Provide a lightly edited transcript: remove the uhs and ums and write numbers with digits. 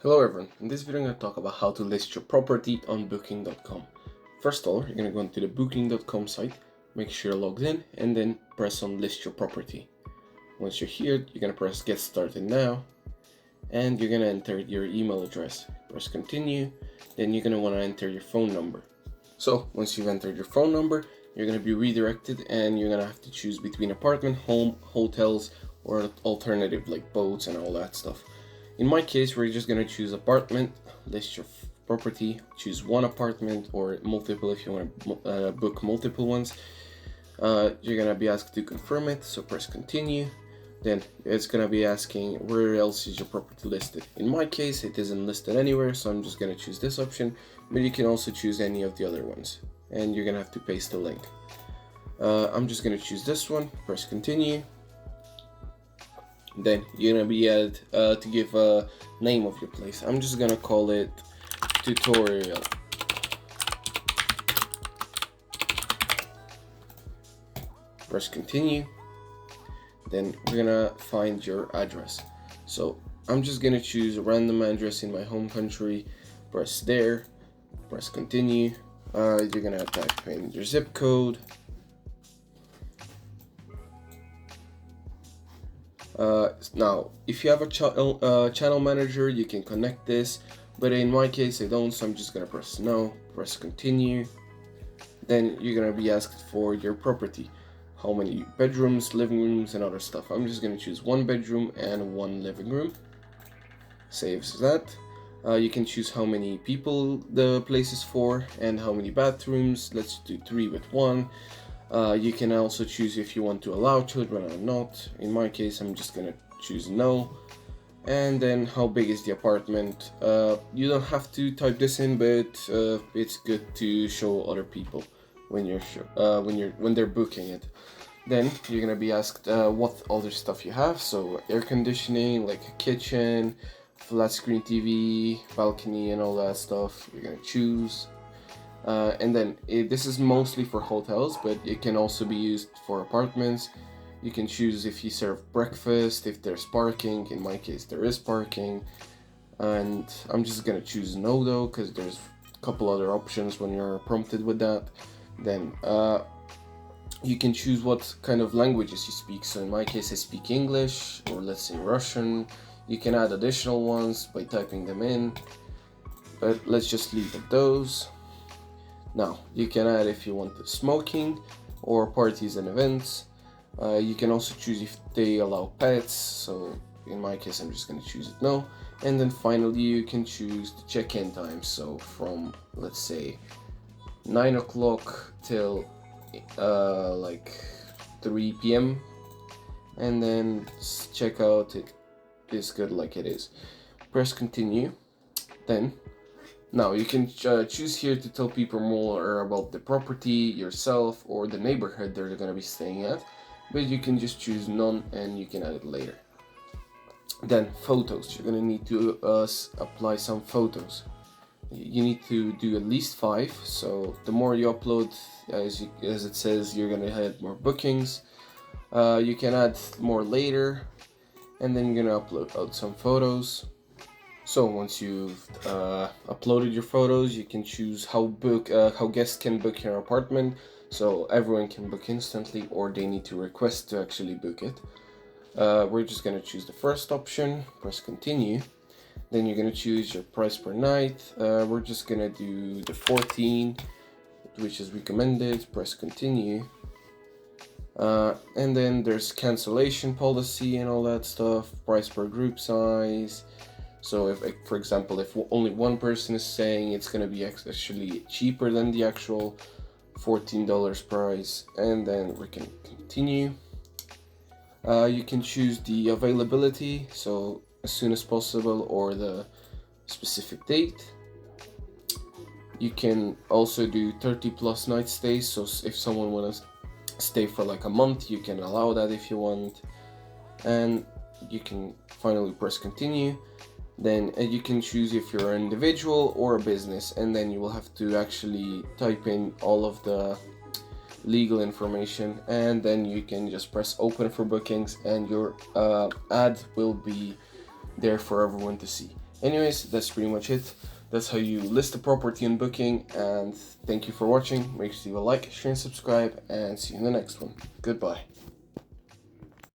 Hello everyone, in this video I'm going to talk about how to list your property on booking.com. First of all, you're going to go into the booking.com site, make sure you're logged in, and then press on list your property. Once you're here, you're going to press get started now, and you're going to enter your email address. Press continue, then you're going to want to enter your phone number. So once you've entered your phone number, you're going to be redirected and you're going to have to choose between apartment, home, hotels, or alternative like boats and all that stuff. In my case, we're just going to choose apartment, list your property, choose one apartment or multiple if you want to book multiple ones. You're going to be asked to confirm it, so press continue. Then it's going to be asking where else is your property listed. In my case, it isn't listed anywhere, so I'm just going to choose this option, but you can also choose any of the other ones. And you're going to have to paste the link. I'm just going to choose this one, press continue. Then you're gonna be added to give a name of your place. I'm just gonna call it tutorial. Press continue. Then we're gonna find your address. So I'm just gonna choose a random address in my home country. Press there. Press continue. You're gonna type in your zip code. Now, if you have a channel manager, you can connect this, but in my case I don't, so I'm just gonna press no, press continue. Then you're gonna be asked for your property, how many bedrooms, living rooms, and other stuff. I'm just gonna choose one bedroom and one living room. Saves that. You can choose how many people the place is for and how many bathrooms. Let's do 3 with 1. You can also choose if you want to allow children or not. In my case, I'm just gonna choose no. And then how big is the apartment? You don't have to type this in, but it's good to show other people when they're booking it. Then you're gonna be asked what other stuff you have. So air conditioning, like a kitchen, flat screen TV, balcony, and all that stuff. You're gonna choose. And then this is mostly for hotels, but it can also be used for apartments. You can choose if you serve breakfast, if there's parking. In my case, there is parking. And I'm just gonna choose no though, because there's a couple other options when you're prompted with that. Then you can choose what kind of languages you speak. So in my case, I speak English, or let's say Russian. You can add additional ones by typing them in, but let's just leave it those. Now, you can add if you want the smoking or parties and events. You can also choose if they allow pets, so in my case I'm just going to choose it no. And then finally you can choose the check-in time, so from let's say 9 o'clock till like 3 p.m. and then check out it is good like it is. Press continue. Then now you can choose here to tell people more about the property, yourself, or the neighborhood they're going to be staying at, but you can just choose none and you can add it later. Then photos, you're going to need to apply some photos. You need to do at least 5, so the more you upload, as it says, you're going to have more bookings. You can add more later, and then you're going to upload some photos. So once you've uploaded your photos, you can choose how guests can book your apartment. So everyone can book instantly, or they need to request to actually book it. We're just gonna choose the first option. Press continue. Then you're gonna choose your price per night. We're just gonna do the 14, which is recommended. Press continue. And then there's cancellation policy and all that stuff. Price per group size. So if, for example, if only one person is staying, it's going to be actually cheaper than the actual $14 price. And then we can continue. You can choose the availability, so as soon as possible, or the specific date. You can also do 30 plus night stays, so if someone wants to stay for like a month, you can allow that if you want. And you can finally press continue. Then you can choose if you're an individual or a business, and then you will have to actually type in all of the legal information, and then you can just press open for bookings, and your ad will be there for everyone to see. Anyways, that's pretty much it. That's how you list a property in Booking, and thank you for watching. Make sure you like, share, and subscribe, and see you in the next one. Goodbye.